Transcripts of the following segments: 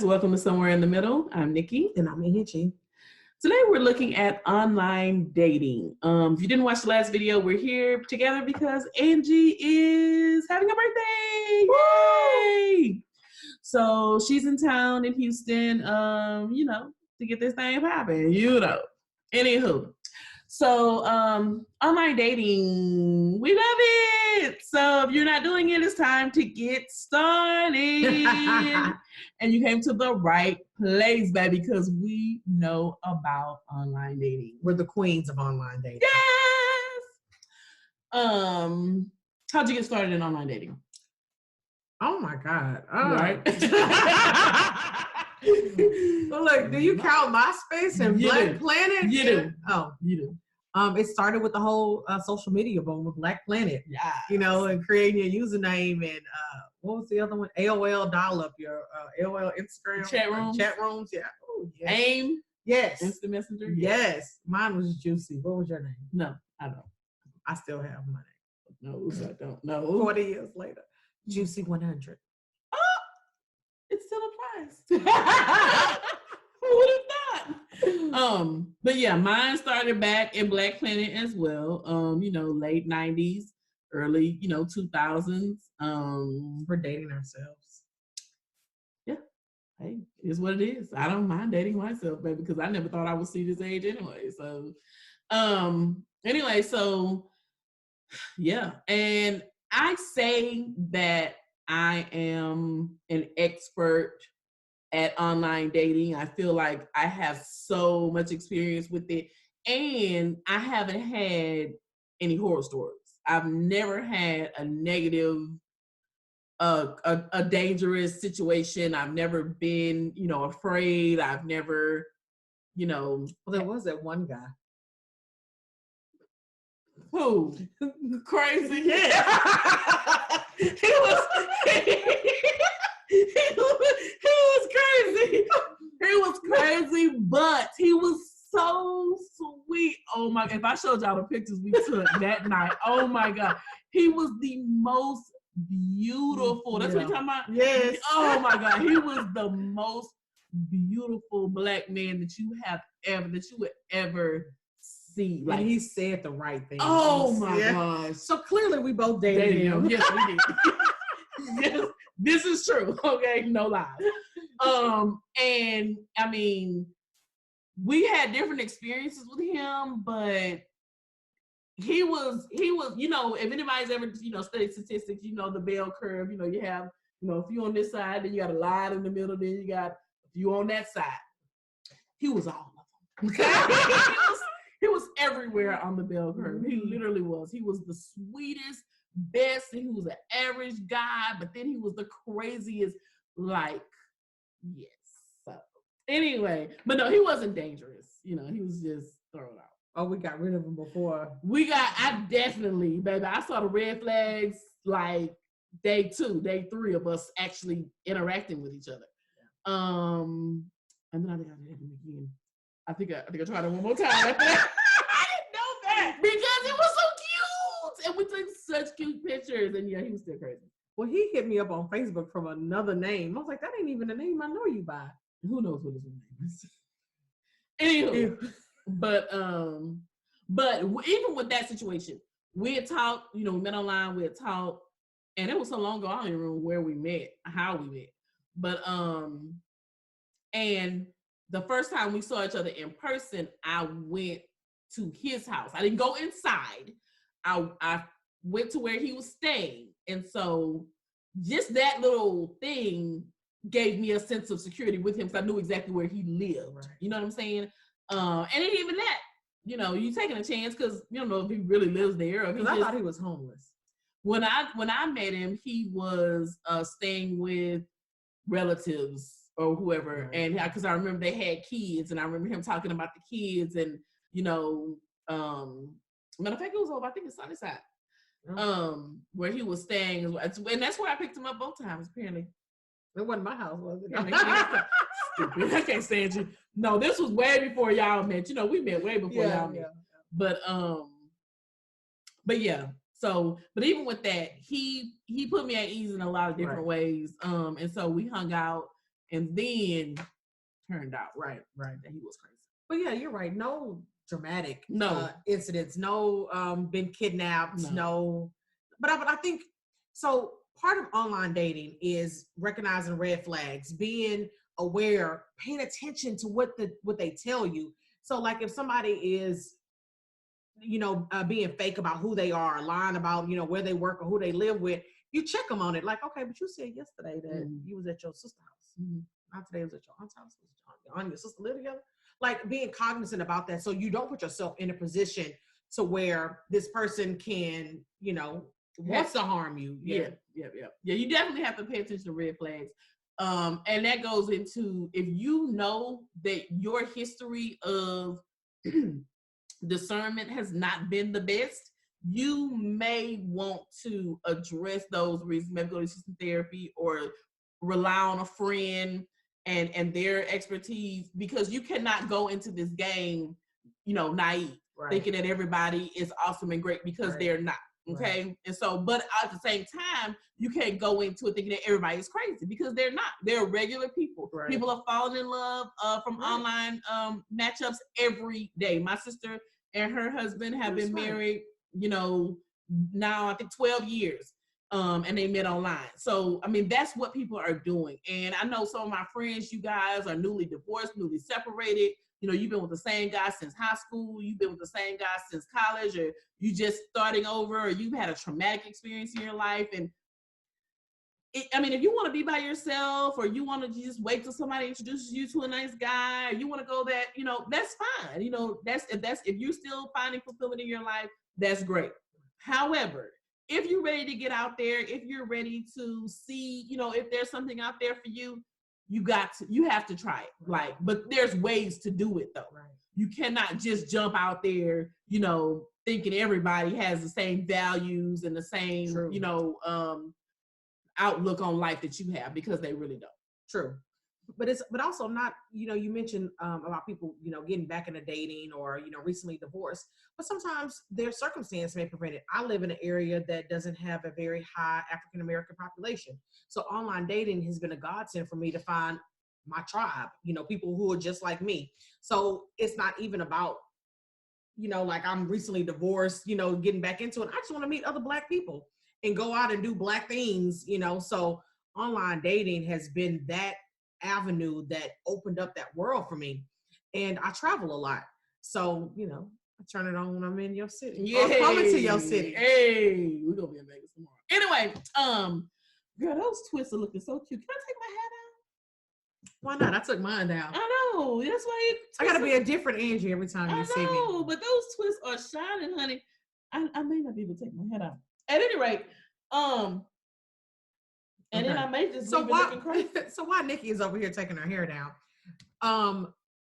guys. Welcome to Somewhere in the Middle. I'm Nikki. And I'm Angie. Today we're looking at online dating. If you didn't watch the last video, we're here together because Angie is having a birthday. Yay! So she's in town in Houston, to get this thing popping, Anywho. So online dating, we love it. So if you're not doing it, it's time to get started. And you came to the right place, baby, because we know about online dating. We're the queens of online dating. Yes. How'd you get started in online dating? Oh my God. Right. So look, do you count MySpace and Black Planet? You do. Oh, you do. It started with the whole social media boom with Black Planet. Yeah. And creating your username and what was the other one? AOL dial-up, your AOL Instagram. Chat rooms. Yeah. Oh, yes. AIM. Yes. Instant Messenger. Yes. Mine was Juicy. What was your name? No, I don't. I still have my name. No, I don't know. 40 years later. Juicy 100. Oh, it still applies. Who would have thought? But yeah, mine started back in Black Planet as well. Late 90s, early, 2000s. We're dating ourselves. Yeah. Hey, it is what it is. I don't mind dating myself, baby, because I never thought I would see this age anyway. So yeah. And I say that I am an expert at online dating. I feel like I have so much experience with it, and I haven't had any horror stories. I've never had a negative, a dangerous situation. I've never been, afraid. I've never, Well, there was that one guy. Who? Crazy? Yeah. He was crazy. He was crazy, but he was so sweet. Oh my God. If I showed y'all the pictures we took that night, oh my God. He was the most beautiful. That's what you're talking about? Yes. Oh my God. He was the most beautiful Black man that you would ever see. Like, he said the right thing. Oh my gosh. So clearly we both dated him. Yes, we did. Yes, this is true. Okay, no lies. And I mean, we had different experiences with him, but he was, if anybody's ever, studied statistics, the bell curve, you have, a few on this side, then you got a line in the middle, then you got a few on that side. He was all of them. He was everywhere on the bell curve. He literally was. He was the sweetest, best, and he was an average guy, but then he was the craziest, yes. So anyway, but no, he wasn't dangerous. He was just thrown out. Oh, we got rid of him before. I definitely, baby, I saw the red flags like day 2, day 3 of us actually interacting with each other. And then I think I did him again. I think I tried it one more time. I didn't know that because it was so cute, and we took such cute pictures. And yeah, he was still crazy. Well, he hit me up on Facebook from another name. I was like, that ain't even the name I know you by. Who knows what his name is? Anywho, but even with that situation, we had talked. We met online. We had talked, and it was so long ago. I don't even remember where we met, how we met, but and the first time we saw each other in person, I went to his house. I didn't go inside. I went to where he was staying. And so just that little thing gave me a sense of security with him because I knew exactly where he lived. Right. You know what I'm saying? And then even that, you taking a chance because you don't know if he really lives there. Or I thought he was homeless. When I met him, he was staying with relatives or whoever, and because I remember they had kids, and I remember him talking about the kids, and matter of fact, it was over, I think it's Sunnyside, where he was staying, and that's where I picked him up both times. Apparently, it wasn't my house, was it? Stupid. I can't stand you. No, this was way before y'all met. We met way before y'all met. But yeah. So, but even with that, he put me at ease in a lot of different ways. And so we hung out. and then turned out right that he was crazy. But yeah, you're right. No dramatic No. incidents. No been kidnapped. No. But I think so. Part of online dating is recognizing red flags, being aware, paying attention to what they tell you. So like if somebody is, being fake about who they are, lying about, where they work or who they live with, you check them on it. Like, okay, but you said yesterday that you was at your sister's house. Not today, was at your aunt's house. Your aunt and your sister live together. Like being cognizant about that, so you don't put yourself in a position to where this person can, wants to harm you. Yeah. You definitely have to pay attention to red flags. And that goes into, if you know that your history of discernment has not been the best, you may want to address those reasons, maybe go to some therapy or rely on a friend and their expertise, because you cannot go into this game, naive, thinking that everybody is awesome and great, because they're not. Okay. Right. And so, but at the same time, you can't go into it thinking that everybody is crazy, because they're not. They're regular people. Right. People are falling in love from online matchups every day. My sister and her husband have been married, now I think 12 years. And they met online. So, I mean, that's what people are doing. And I know some of my friends, you guys are newly divorced, newly separated. You've been with the same guy since high school. You've been with the same guy since college, or you just starting over, or you've had a traumatic experience in your life. And if you want to be by yourself, or you want to just wait till somebody introduces you to a nice guy, or you want to go that, that's fine. If you're still finding fulfillment in your life, that's great. However, if you're ready to get out there, if you're ready to see, if there's something out there for you, you have to try it. But there's ways to do it though. Right. You cannot just jump out there, thinking everybody has the same values and the same, outlook on life that you have, because they really don't. True. But also not, you mentioned about people, getting back into dating or, recently divorced, but sometimes their circumstance may prevent it. I live in an area that doesn't have a very high African-American population. So online dating has been a godsend for me to find my tribe, people who are just like me. So it's not even about, like I'm recently divorced, getting back into it. I just want to meet other Black people and go out and do Black things, so online dating has been that avenue that opened up that world for me. And I travel a lot, so I turn it on when I'm in your city. Yeah, coming to your city. Hey, we're gonna be in Vegas tomorrow. Anyway, girl, those twists are looking so cute. Can I take my hat out? Why not? I took mine down. I know. That's why I gotta be a different Angie every time you see me. I know, but those twists are shining, honey. I may not be able to take my hat out. At any rate, and then I may just leave it looking crazy. So while Nikki is over here taking her hair down,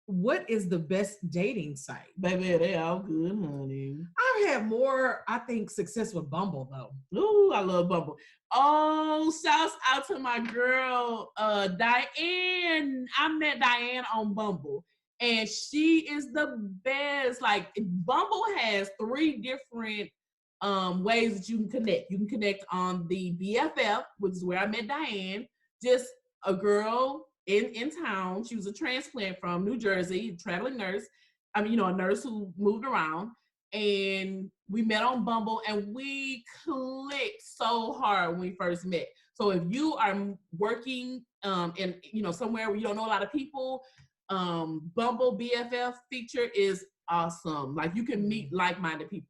what is the best dating site? Baby, they all good, honey. I've had more, I think, success with Bumble though. Ooh, I love Bumble. Oh, shouts out to my girl, Diane. I met Diane on Bumble, and she is the best. Like, Bumble has 3 different ways that you can connect. You can connect on the BFF, which is where I met Diane, just a girl in town. She was a transplant from New Jersey, traveling nurse. A nurse who moved around, and we met on Bumble, and we clicked so hard when we first met. So if you are working in somewhere where you don't know a lot of people, Bumble BFF feature is awesome. Like, you can meet like-minded people.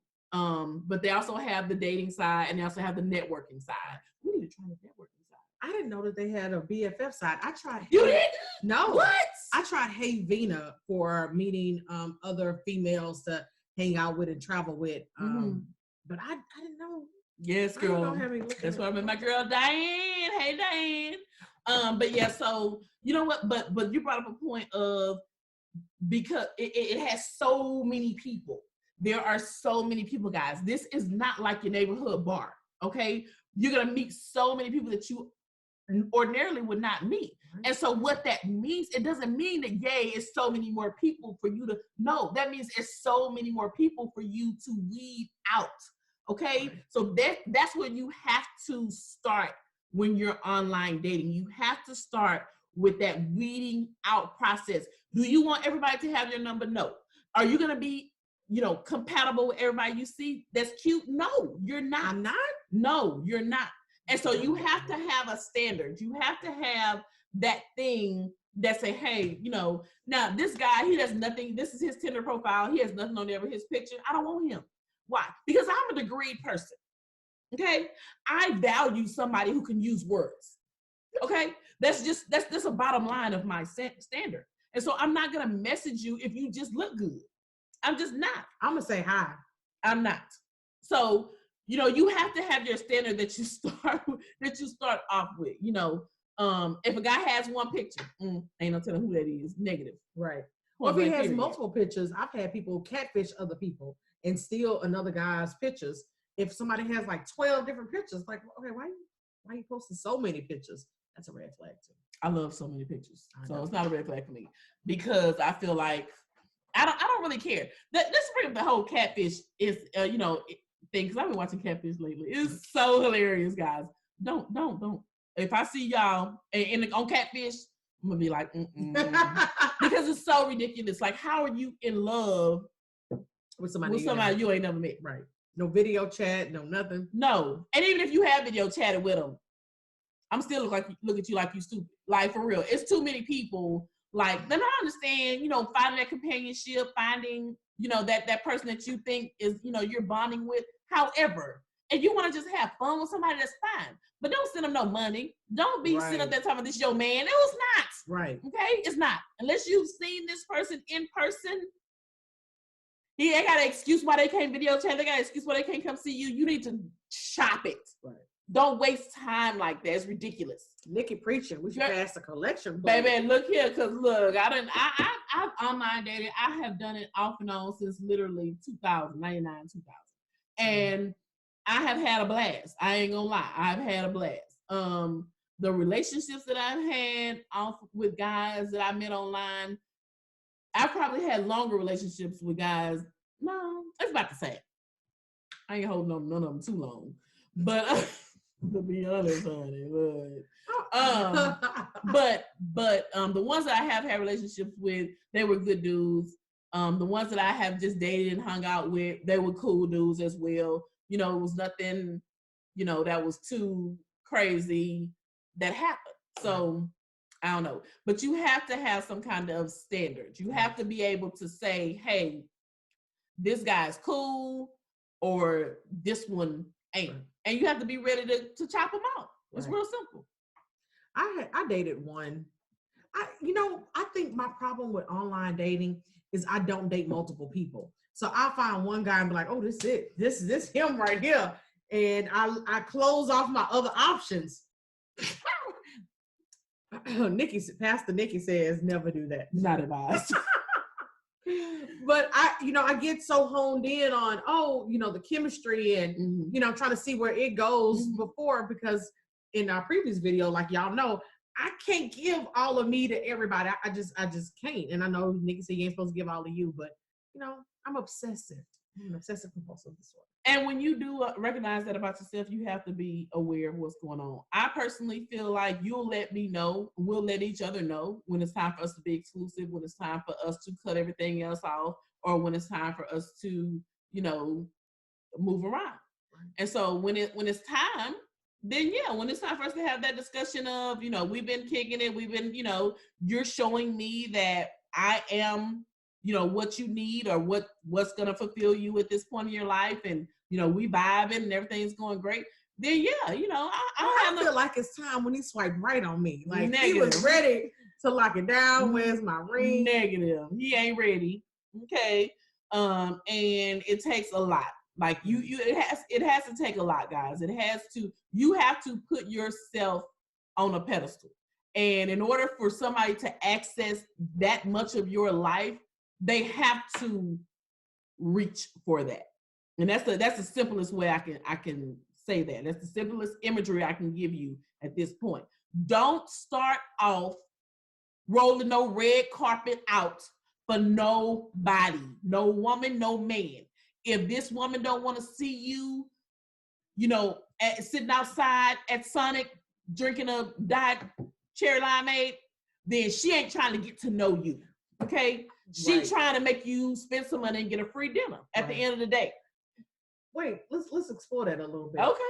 But they also have the dating side, and they also have the networking side. We need to try the networking side. I didn't know that they had a BFF side. I tried. You did? No. What? I tried Hey Vina for meeting other females to hang out with and travel with. But I didn't know. Yes, girl. That's why I met my girl Diane. Hey, Diane. But yeah, so you know what? But you brought up a point of, because it has so many people. There are so many people, guys. This is not like your neighborhood bar, okay? You're going to meet so many people that you ordinarily would not meet. And so what that means, it doesn't mean that, yay, it's so many more people for you to know. That means it's so many more people for you to weed out, okay? So that's where you have to start when you're online dating. You have to start with that weeding out process. Do you want everybody to have your number? No. Are you going to be, compatible with everybody you see that's cute? No, you're not. I'm not? No, you're not. And so you have to have a standard. You have to have that thing that say, hey, now this guy, he does nothing. This is his Tinder profile. He has nothing on there but his picture. I don't want him. Why? Because I'm a degreed person. Okay. I value somebody who can use words. Okay. That's just a bottom line of my standard. And so I'm not going to message you if you just look good. I'm just not. I'm going to say hi. I'm not. So, you have to have your standard that you start off with, if a guy has one picture, ain't no telling who that is, negative. Right. Or if he has multiple pictures, I've had people catfish other people and steal another guy's pictures. If somebody has like 12 different pictures, like, okay, why are you posting so many pictures? That's a red flag too. I love so many pictures. So it's not a red flag for me because I feel like I don't really care. Let's bring up the whole catfish is, thing, because I've been watching catfish lately. It's so hilarious, guys. Don't. If I see y'all on catfish, I'm gonna be like, because it's so ridiculous. Like, how are you in love with somebody you ain't never met? Right. No video chat, no nothing. No. And even if you have video chatted with them, I'm still look at you like you stupid. Like, for real. It's too many people. Like, then I understand, finding that companionship, finding, that person that you think is, you're bonding with. However, if you want to just have fun with somebody, that's fine. But don't send them no money. Don't be sitting up there talking about this your man. It was not. Right. Okay? It's not. Unless you've seen this person in person, they got an excuse why they can't video chat. They got an excuse why they can't come see you. You need to shop it. Right. Don't waste time like that. It's ridiculous. Nikki preaching. We should pass the collection. Baby, look here, because look, I've online dated. I have done it off and on since literally 99, 2000. And I have had a blast. I ain't gonna lie. I've had a blast. The relationships that I've had off with guys that I met online, I've probably had longer relationships with guys. No, it's about the same. I ain't holding on none of them too long. But to be honest, honey, but the ones that I have had relationships with, they were good dudes. The ones that I have just dated and hung out with, they were cool dudes as well. It was nothing, that was too crazy that happened. So I don't know, but you have to have some kind of standard. You have to be able to say, hey, this guy's cool or this one ain't. And you have to be ready to chop them out. It's real simple. I dated one. I think my problem with online dating is I don't date multiple people. So I find one guy and be like, oh, this is it. This him right here. And I close off my other options. Pastor Nikki says never do that. Not advised. But I get so honed in on, the chemistry and, trying to see where it goes before, because in our previous video, like y'all know, I can't give all of me to everybody. I just can't. And I know Nikki said you ain't supposed to give all of you, but I'm obsessive. I'm an obsessive compulsive disorder. And when you do recognize that about yourself, you have to be aware of what's going on. I personally feel like you'll let me know, we'll let each other know when it's time for us to be exclusive, when it's time for us to cut everything else off, or when it's time for us to, move around. And so when it's time, then when it's time for us to have that discussion of, we've been kicking it, we've been, you're showing me that I am, what you need or what's going to fulfill you at this point in your life. And, we vibing and everything's going great. Then, I feel like it's time when he swiped right on me. Like negative. He was ready to lock it down. Where's my ring? Negative. He ain't ready. Okay. And it takes a lot. Like it has to take a lot, guys. You have to put yourself on a pedestal. And in order for somebody to access that much of your life, they have to reach for that. And that's the simplest way I can say that. That's the simplest imagery I can give you at this point. Don't start off rolling no red carpet out for nobody, no woman, no man. If this woman don't want to see you, sitting outside at Sonic drinking a diet cherry limeade, then she ain't trying to get to know you. Okay? She Right. trying to make you spend some money and get a free dinner at the end of the day. Wait, let's explore that a little bit. Okay.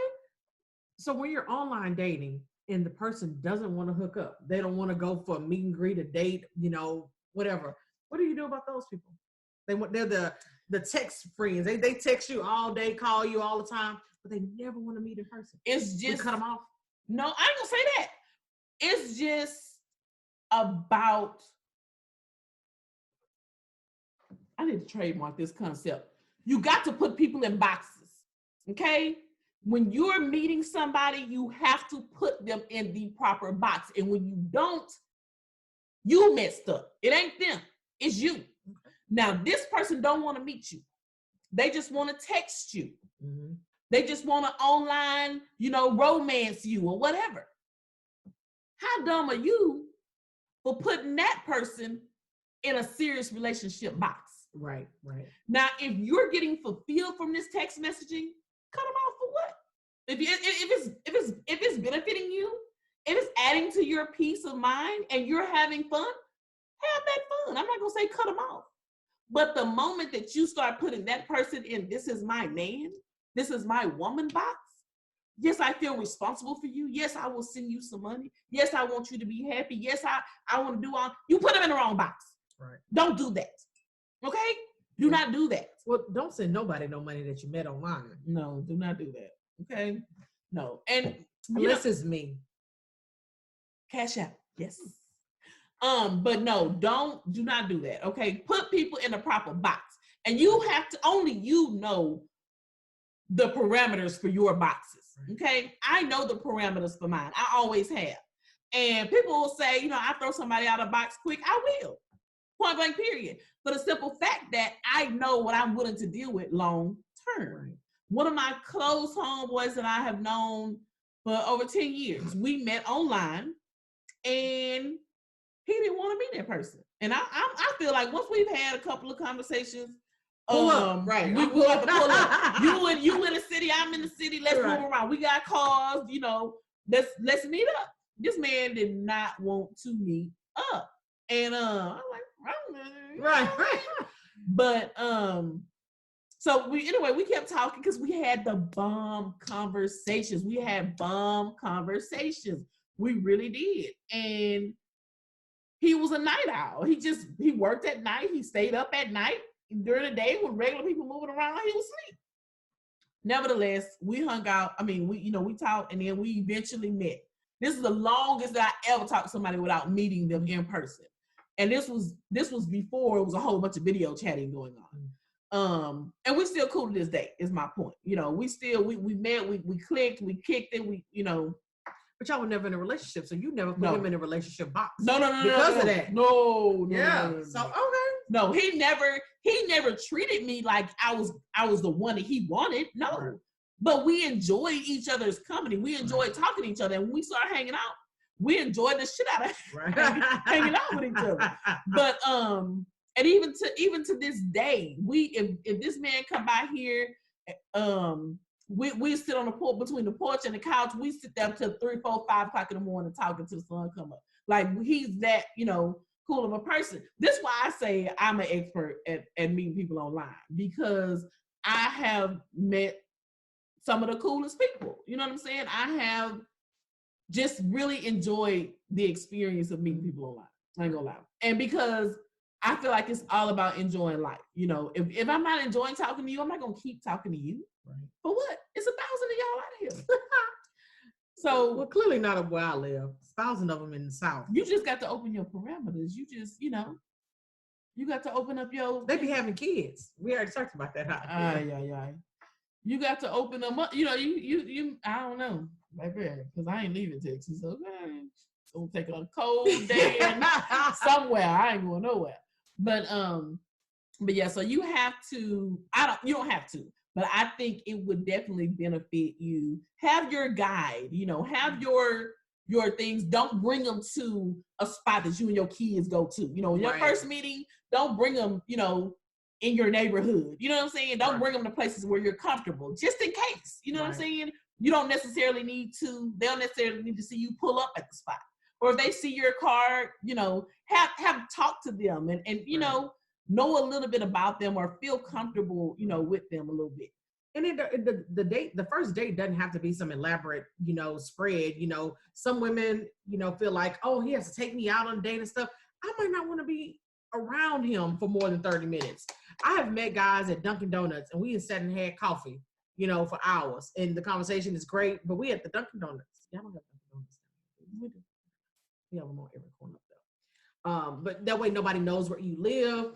So when you're online dating and the person doesn't want to hook up, they don't want to go for a meet and greet, a date, you know, whatever. What do you do about those people? They're the text friends. They text you all day, call you all the time, but they never want to meet in person. It's just cut them off. No, I ain't gonna say that. It's just about. I need to trademark this concept. You got to put people in boxes. Okay? When you're meeting somebody, you have to put them in the proper box. And when you don't, you messed up. It ain't them. It's you. Now, this person don't want to meet you. They just want to text you. Mm-hmm. They just want to online, romance you or whatever. How dumb are you for putting that person in a serious relationship box? Right. Now, if you're getting fulfilled from this text messaging, cut them off for what? If it's benefiting you, if it's adding to your peace of mind and you're having fun, have that fun. I'm not gonna say cut them off. But the moment that you start putting that person in, this is my man, this is my woman box. Yes, I feel responsible for you. Yes, I will send you some money. Yes, I want you to be happy. Yes, I want to do all. You put them in the wrong box. Right. Don't do that. Okay? Do not do that. Well, don't send nobody no money that you met online. No, do not do that. Okay? No. And unless it's me. Cash out. Yes. But no, do not do that. Okay? Put people in the proper box. And you have to, only you know the parameters for your boxes. Okay? I know the parameters for mine. I always have. And people will say, I throw somebody out of a box quick. I will. Point blank, period. For the simple fact that I know what I'm willing to deal with long term. Right. One of my close homeboys that I have known for over 10 years, we met online and he didn't want to meet that person. And I feel like once we've had a couple of conversations, pull up, right? We will have to pull up. You in the city, I'm in the city. Let's move around. We got cars, let's meet up. This man did not want to meet up, and I'm like, right. But so we kept talking because we had the bomb conversations. We had bomb conversations. We really did, and he was a night owl. He worked at night. He stayed up at night. During the day when regular people moving around, he was asleep. Nevertheless, we hung out. I mean, we talked and then we eventually met. This is the longest that I ever talked to somebody without meeting them in person. And this was before it was a whole bunch of video chatting going on. And we still cool to this day, is my point. We met, we clicked, we kicked it, But y'all were never in a relationship, so you never put him in a relationship box. No. Because of that. No. So okay. No, he never treated me like I was the one that he wanted. No. Right. But we enjoyed each other's company. We enjoyed talking to each other. And when we started hanging out, we enjoyed the shit out of hanging out with each other. But and even to this day, if this man come by here, we sit on the porch, between the porch and the couch. We sit there till 3, 4, 5 o'clock in the morning talking till the sun come up. Like he's that, cool of a person. This is why I say I'm an expert at meeting people online, because I have met some of the coolest people. You know what I'm saying? I have just really enjoyed the experience of meeting people online. I ain't gonna lie. And because I feel like it's all about enjoying life. If I'm not enjoying talking to you, I'm not gonna keep talking to you. Right. For what? It's 1,000 of y'all out here. So, well, clearly not where I live. 1,000 of them in the South. You just got to open your parameters. You just, you got to open up your. They be having kids. We already talked about that. Yeah. You got to open them up. You I don't know, because I ain't leaving Texas. Okay, so take a cold day somewhere. I ain't going nowhere. But yeah. So you have to. You don't have to. But I think it would definitely benefit you. Have your guide, have your things. Don't bring them to a spot that you and your kids go to. Your first meeting, don't bring them, in your neighborhood. You know what I'm saying? Don't bring them to places where you're comfortable, just in case. You know what I'm saying? You don't necessarily need to, they don't necessarily need to see you pull up at the spot. or if they see your card, you know, have talk to them and you know a little bit about them or feel comfortable, you know, with them a little bit. And then the first date doesn't have to be some elaborate, you know, spread. You know, some women, you know, feel like, oh, he has to take me out on a date and stuff. I might not want to be around him for more than 30 minutes. I have met guys at Dunkin' Donuts and we have sat and had coffee, you know, for hours. And the conversation is great, but we at the Dunkin' Donuts. Y'all don't have Dunkin' Donuts. We do. We have them on every corner though. But that way nobody knows where you live.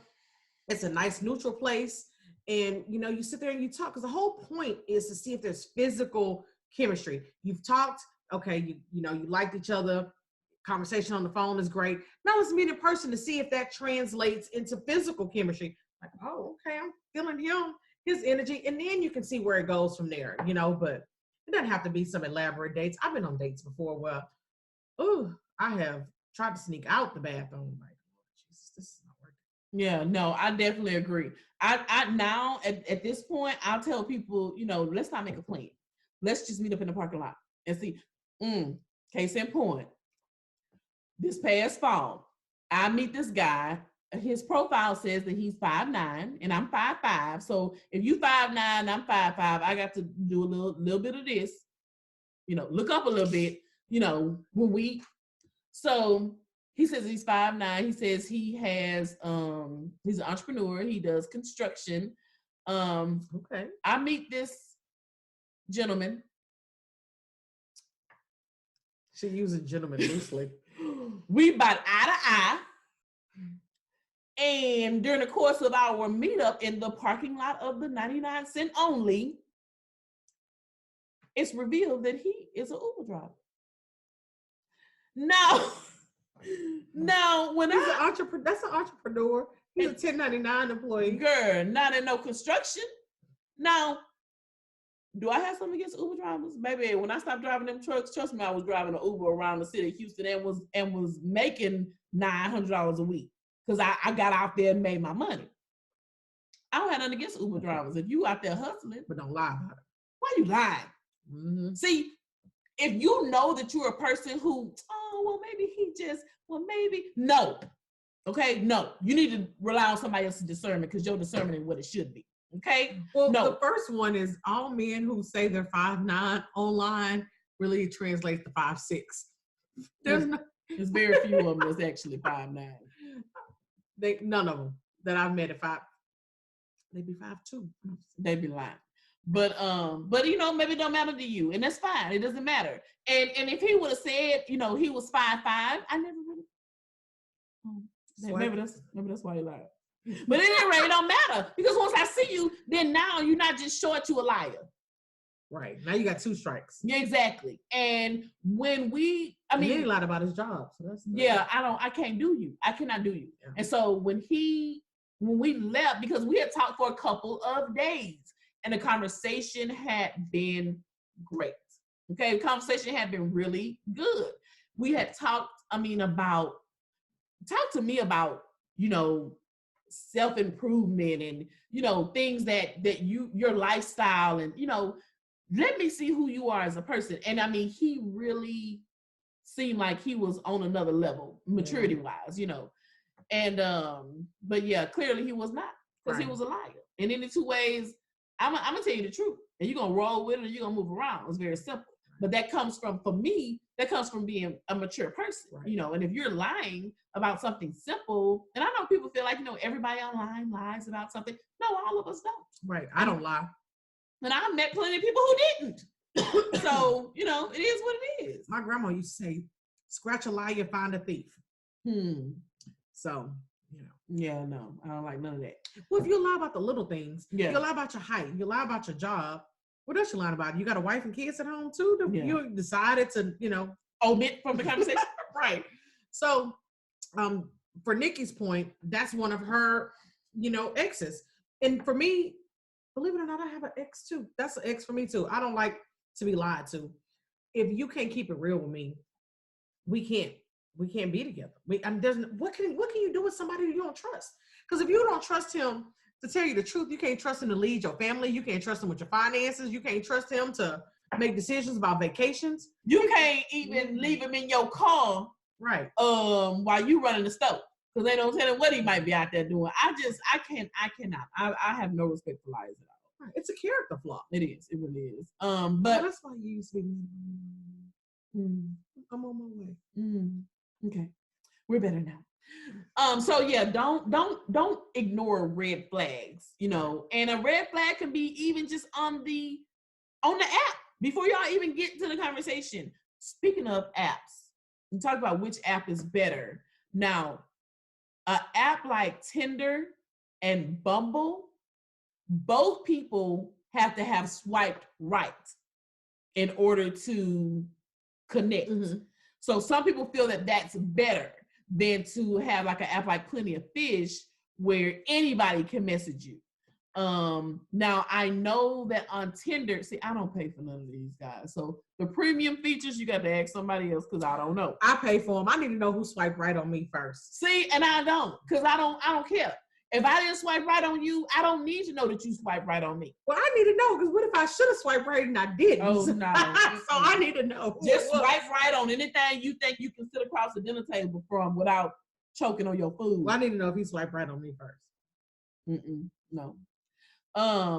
It's a nice neutral place. And, you know, you sit there and you talk because the whole point is to see if there's physical chemistry. You've talked, okay, you know, you liked each other. Conversation on the phone is great. Now let's meet in person to see if that translates into physical chemistry. Like, oh, okay, I'm feeling him, his energy. And then you can see where it goes from there, you know, but it doesn't have to be some elaborate dates. I've been on dates before where, I have tried to sneak out the bathroom. Like, oh, Jesus, this is not working. Yeah, no, I definitely agree. I now at this point, I'll tell people, you know, let's not make a plan. Let's just meet up in the parking lot and see. Case in point, this past fall, I meet this guy. His profile says that he's 5'9" and I'm 5'5". So if you 5'9", I'm 5'5", I got to do a little bit of this, you know, look up a little bit, you know, so he says he's 5'9". He says he has he's an entrepreneur. He does construction. Okay. I meet this gentleman. She uses gentleman loosely. We about eye to eye. And during the course of our meetup in the parking lot of the 99-cent only, it's revealed that he is an Uber driver. Now, when that's an entrepreneur. He's a 1099 employee. Girl, not in no construction. Now, do I have something against Uber drivers? Maybe when I stopped driving them trucks, trust me, I was driving an Uber around the city of Houston and was making $900 a week because I got out there and made my money. I don't have nothing against Uber drivers. If you out there hustling, but don't lie about it. Why you lying? Mm-hmm. See, if you know that you're a person who, no. Okay, no. You need to rely on somebody else's discernment because your discernment is what it should be. Okay? Well, no. The first one is all men who say they're 5'9" online really translates to 5'6". There's very few of them that's actually 5'9". None of them that I've met at 5. They be 5'2". They be lying. But you know, maybe it don't matter to you, and that's fine. It doesn't matter. And if he would have said, you know, he was 5'5", I never would have. Maybe that's why he lied. But at any rate, it don't matter because once I see you, then now you're not just short, you a liar. Right. Now you got 2 strikes. Yeah, exactly. And when he lied about his job. So that's I can't do you. I cannot do you. Yeah. And so when we left, because we had talked for a couple of days and the conversation had been great. Okay. The conversation had been really good. We had talked, talk to me about, you know, self-improvement and, you know, things that your lifestyle and, you know, let me see who you are as a person. And he really seemed like he was on another level, maturity wise, you know. And, but yeah, clearly he was not because he was a liar. And in the 2 ways, I'm going to tell you the truth and you're going to roll with it or you're going to move around. It's very simple. But that comes from being a mature person, you know. And if you're lying about something simple, and I know people feel like, you know, everybody online lies about something. No, all of us don't. Right. I don't lie. And I've met plenty of people who didn't. So, you know, it is what it is. My grandma used to say, scratch a liar, find a thief. So, you know. Yeah, no, I don't like none of that. Well, if you lie about the little things, you lie about your height, you lie about your job, what else you lying about? You got a wife and kids at home too? You decided to, you know, omit from the conversation. Right. So, for Nikki's point, that's one of her, you know, exes. And for me, believe it or not, I have an ex too. That's an ex for me too. I don't like to be lied to. If you can't keep it real with me, we can't be together. What can you do with somebody you don't trust? Because if you don't trust him to tell you the truth, you can't trust him to lead your family. You can't trust him with your finances. You can't trust him to make decisions about vacations. You can't even leave him in your car Right. While you running the stove. Because they don't tell him what he might be out there doing. I cannot. I have no respect for liars at all. Right. It's a character flaw. It is. It really is. But well, that's why you used to be. I'm on my way. Okay, we're better now. So yeah, don't ignore red flags. You know, and a red flag can be even just on the app before y'all even get to the conversation. Speaking of apps, we talk about which app is better now. An app like Tinder and Bumble, both people have to have swiped right in order to connect. So some people feel that that's better than to have like an app like Plenty of Fish where anybody can message you. Now I know that on Tinder, see, I don't pay for none of these guys. So the premium features, you got to ask somebody else because I don't know. I pay for them. I need to know who swiped right on me first. See, and I don't, because I don't care. If I didn't swipe right on you, I don't need to know that you swiped right on me. Well, I need to know, because what if I should have swiped right and I didn't? Oh, no. So I need to know. Just swipe right on anything you think you can sit across the dinner table from without choking on your food. Well, I need to know if he swiped right on me first. No.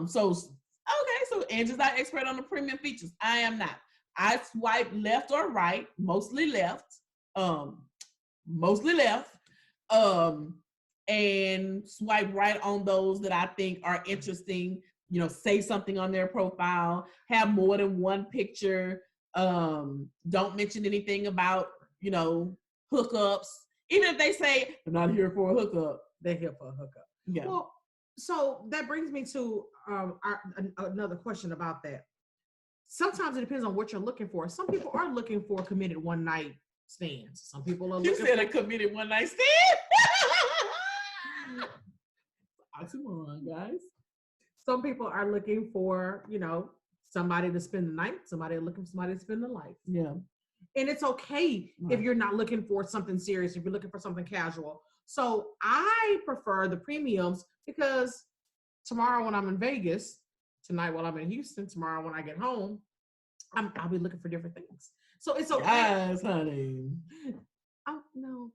So Angie's not expert on the premium features. I am not. I swipe left or right, mostly left. And swipe right on those that I think are interesting, you know, say something on their profile, have more than one picture, don't mention anything about, you know, hookups. Even if they say, I'm not here for a hookup. They're here for a hookup. Yeah. Well, so that brings me to another question about that. Sometimes it depends on what you're looking for. Some people are looking for committed one night stands. Some people are looking for a committed one night stand. Oxymoron, guys. Some people are looking for, you know, somebody to spend the night. Somebody looking for somebody to spend the life. Yeah. And it's okay if you're not looking for something serious, if you're looking for something casual. So I prefer the premiums because tomorrow when I'm in Vegas, tonight while I'm in Houston, tomorrow when I get home, I'll be looking for different things. So it's okay. Yes, honey. Oh, no.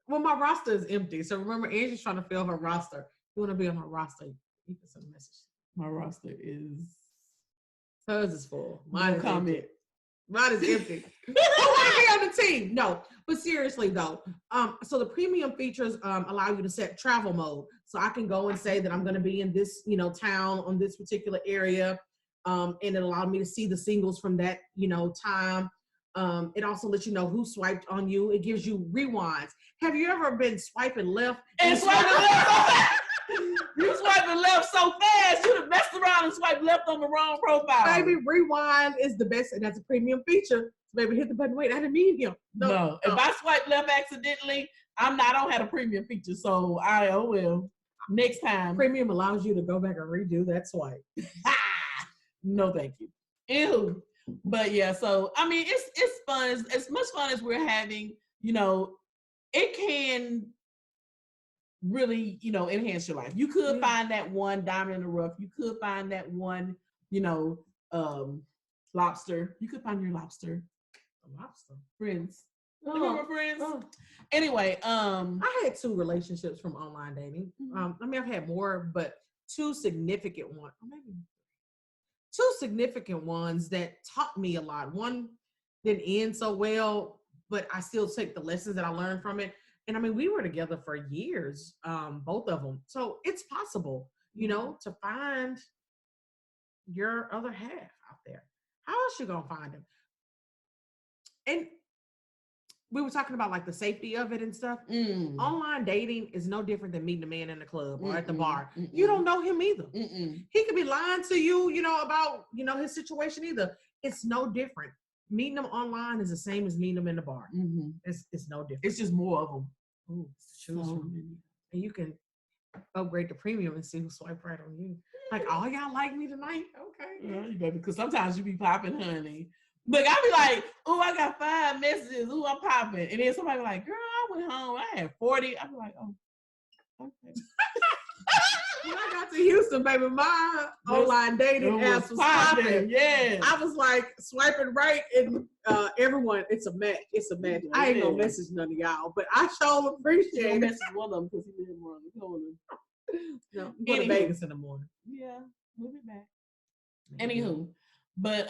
Well, my roster is empty. So remember, Angie's trying to fill her roster. You want to be on my roster, you can send a message. My roster is... Hers is full. Mine is comment. Empty. Mine is empty. Who want to be on the team? No. But seriously, though, so the premium features allow you to set travel mode. So I can go and say that I'm going to be in this, you know, town on this particular area. And it allowed me to see the singles from that, you know, time. It also lets you know who swiped on you. It gives you rewinds. Have you ever been swiping left? And swiping left so fast. You swiping left so fast, you'd have messed around and swiped left on the wrong profile. Baby, rewind is the best, and that's a premium feature. So baby, hit the button. Wait, I didn't mean him. No. If I swipe left accidentally, I don't have a premium feature. So next time. Premium allows you to go back and redo that swipe. No, thank you. Ew. But yeah, so I mean, it's fun. As much fun as we're having, you know, it can really, you know, enhance your life. You could find that one diamond in the rough. You could find that one, you know, lobster. You could find your lobster. A lobster. Friends. Remember Friends? Anyway, I had 2 relationships from online dating. I mean, I've had more, but 2 significant ones, or maybe 2 significant ones that taught me a lot. One didn't end so well, but I still take the lessons that I learned from it. And I mean, we were together for years, both of them. So it's possible, you know, to find your other half out there. How else you gonna find him? And we were talking about like the safety of it and stuff. Online dating is no different than meeting a man in the club or at the bar. You don't know him either. He could be lying to you, you know, about, you know, his situation either. It's no different. Meeting them online is the same as meeting them in the bar. It's no different. It's just more of them. Ooh, choose from. And you can upgrade the premium and see who swipe right on you. Like, oh, y'all like me tonight? Okay. Yeah, baby, because sometimes you be popping, honey. But I be like, oh, I got 5 messages. Ooh, I'm popping. And then somebody be like, girl, I went home. I had 40. I be like, oh, okay. When I got to Houston, baby, my online dating apps was popping. Yeah. I was like swiping right, and everyone, it's a match. It's a match. I ain't gonna message none of y'all, but I sure appreciate it. Message one of them because he didn't run. No, I'm going to Vegas in the morning. Yeah, we'll be back. Anywho, but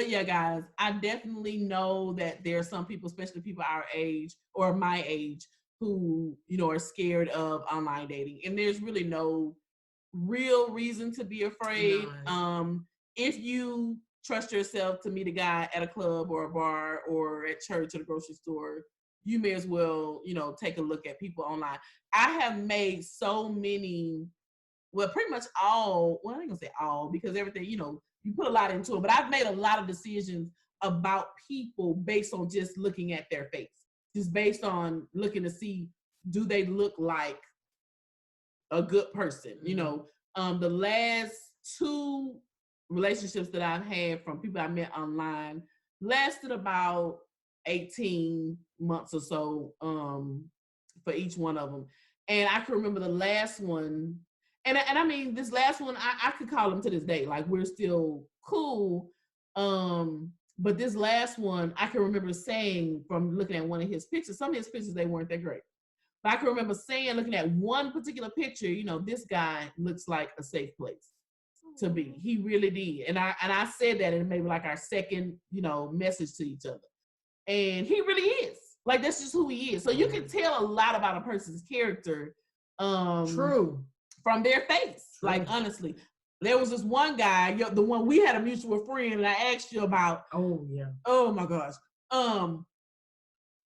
yeah, guys, I definitely know that there are some people, especially people our age or my age, who, you know, are scared of online dating, and there's really no real reason to be afraid. Nice. If you trust yourself to meet a guy at a club or a bar or at church or the grocery store, you may as well, you know, take a look at people online. I have made so many, well, pretty much all, well, I ain't gonna say all because everything, you know, you put a lot into it, but I've made a lot of decisions about people based on just looking at their face, just based on looking to see, do they look like a good person? You know, the last 2 relationships that I've had from people I met online lasted about 18 months or so for each one of them. And I can remember the last one, and I mean, this last one, I could call him to this day. Like, we're still cool. But this last one, I can remember saying from looking at one of his pictures, some of his pictures, they weren't that great. But I can remember saying, looking at one particular picture, you know, this guy looks like a safe place to be. He really did. And I said that in maybe like our second, you know, message to each other. And he really is. Like, that's just who he is. So you can tell a lot about a person's character. True. From their face. True. Like, honestly. There was this one guy, the one we had a mutual friend, and I asked you about. Oh, yeah. Oh, my gosh.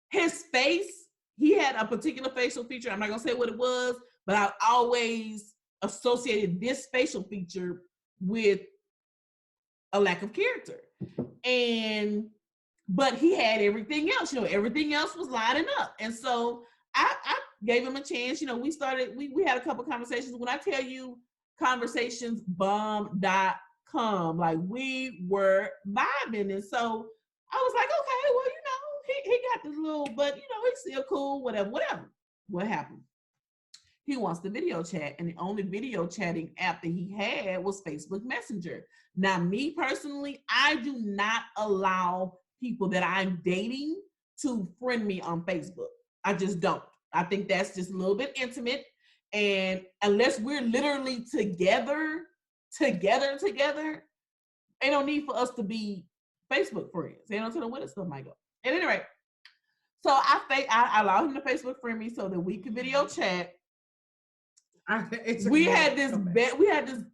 His face, he had a particular facial feature. I'm not going to say what it was, but I always associated this facial feature with a lack of character. But he had everything else, you know, everything else was lining up. And so I gave him a chance. You know, we had a couple conversations. When I tell you conversationsbomb.com, like, we were vibing. And so I was like, okay, well, you know, he got this little, but, you know, he's still cool, whatever. What happened? He wants the video chat, and the only video chatting app that he had was Facebook Messenger. Now, me personally, I do not allow people that I'm dating to friend me on Facebook. I just don't. I think that's just a little bit intimate. And unless we're literally together, ain't no need for us to be Facebook friends. They don't know where this stuff might go. At any rate, so I allowed him to Facebook friend me so that we could video chat. We had this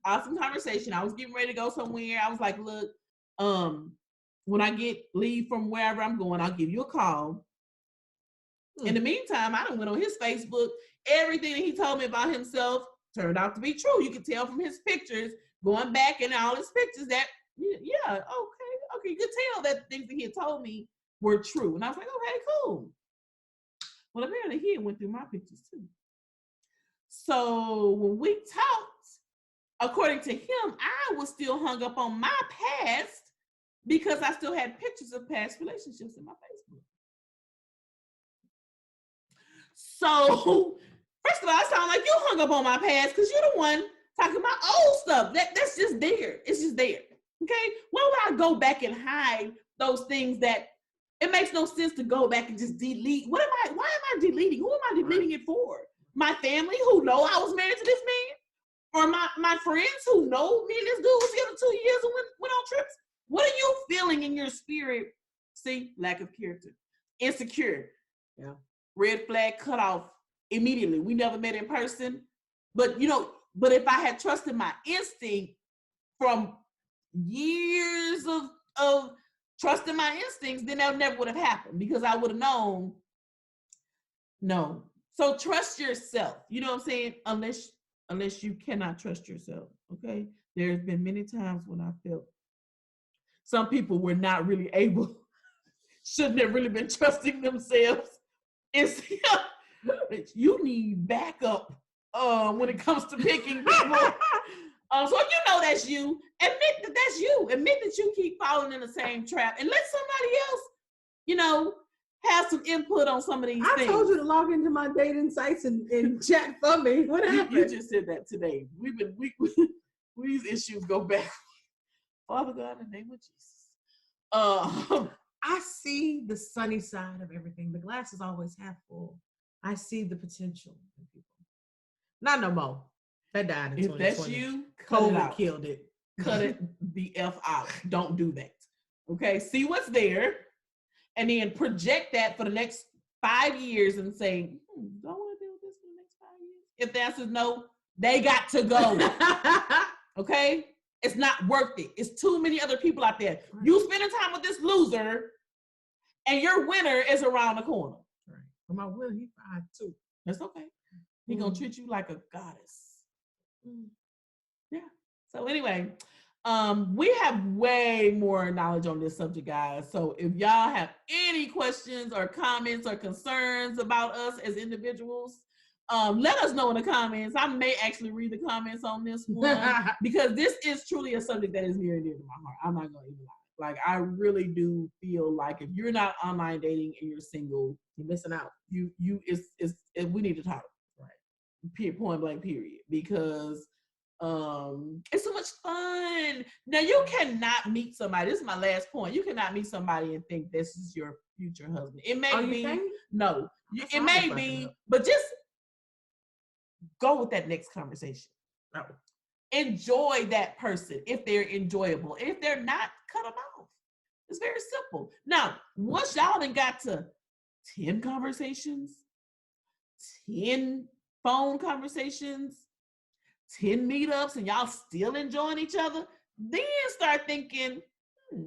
awesome conversation. I was getting ready to go somewhere. I was like, look, when I leave from wherever I'm going, I'll give you a call. In the meantime, I done went on his Facebook. Everything that he told me about himself turned out to be true. You could tell from his pictures, going back in all his pictures, that, yeah, okay, you could tell that things that he had told me were true. And I was like, okay, cool. Well, apparently he had went through my pictures too. So when we talked, according to him, I was still hung up on my past because I still had pictures of past relationships in my Facebook. So, first of all, I sound like you hung up on my past because you're the one talking about old stuff. That's just there. It's just there. Okay? Why would I go back and hide those things that it makes no sense to go back and just delete? Why am I deleting? Who am I deleting it for? My family who know I was married to this man? Or my friends who know me and this dude was together 2 years and went on trips? What are you feeling in your spirit? See, lack of character. Insecure. Yeah. Red flag cut off immediately. We never met in person. But if I had trusted my instinct from years of trusting my instincts, then that never would have happened because I would have known, no. So trust yourself. You know what I'm saying? Unless you cannot trust yourself, okay? There's been many times when I felt some people were not really able, shouldn't have really been trusting themselves. You need backup when it comes to picking people. So you know that's you. Admit that that's you. Admit that you keep falling in the same trap and let somebody else, have some input on some of these things. I told you to log into my dating sites and chat for me. What happened? You just said that today. These issues go back. Father God, in the name of Jesus. I see the sunny side of everything. The glass is always half full. I see the potential in people. Not no more. That died in 2020. If that's you, COVID killed it. Cut it the F out. Don't do that. Okay? See what's there and then project that for the next 5 years and say, don't want to deal with this for the next 5 years. If the answer is no, they got to go. Okay? It's not worth it. It's too many other people out there. Right. You spending time with this loser and your winner is around the corner. Right. But my winner, he's 5'2". That's okay. He gonna treat you like a goddess. Yeah. So anyway, we have way more knowledge on this subject, guys. So if y'all have any questions or comments or concerns about us as individuals, let us know in the comments. I may actually read the comments on this one because this is truly a subject that is near and dear to my heart. I'm not gonna even lie. Like, I really do feel like if you're not online dating and you're single, you're missing out. We need to talk. Right. Point blank, period. Because it's so much fun. Now, you cannot meet somebody. This is my last point. You cannot meet somebody and think this is your future husband. It may be. No. It may be, but just go with that next conversation. Oh. Enjoy that person if they're enjoyable. If they're not, cut them off. It's very simple. Now, once y'all done got to 10 conversations, 10 phone conversations, 10 meetups, and y'all still enjoying each other, then start thinking, I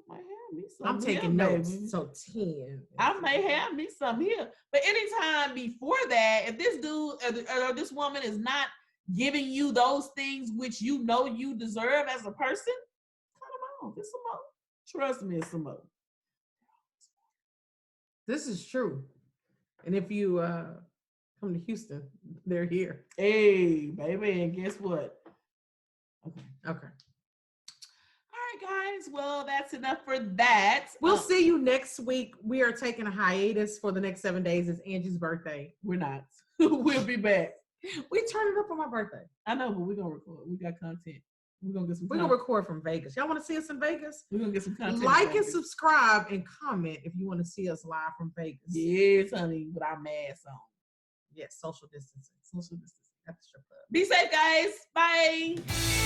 might have me some. I'm taking notes. Baby. So 10. I may have me some here. But anytime before that, if this dude or this woman is not giving you those things which you know you deserve as a person, cut them off. It's some more. Trust me, it's some more. This is true. And if you come to Houston, they're here. Hey, baby, and guess what? Okay. All right, guys. Well, that's enough for that. We'll see you next week. We are taking a hiatus for the next 7 days. It's Angie's birthday. We're not. We'll be back. We turn it up on my birthday. I know, but we're gonna record. We got content. We're gonna get some. We're gonna record from Vegas. Y'all want to see us in Vegas? We're gonna get some content. Like and subscribe and comment if you want to see us live from Vegas. Yes, honey, with our masks on. Yes, social distancing. Social distancing. That's your plug. Be safe, guys. Bye.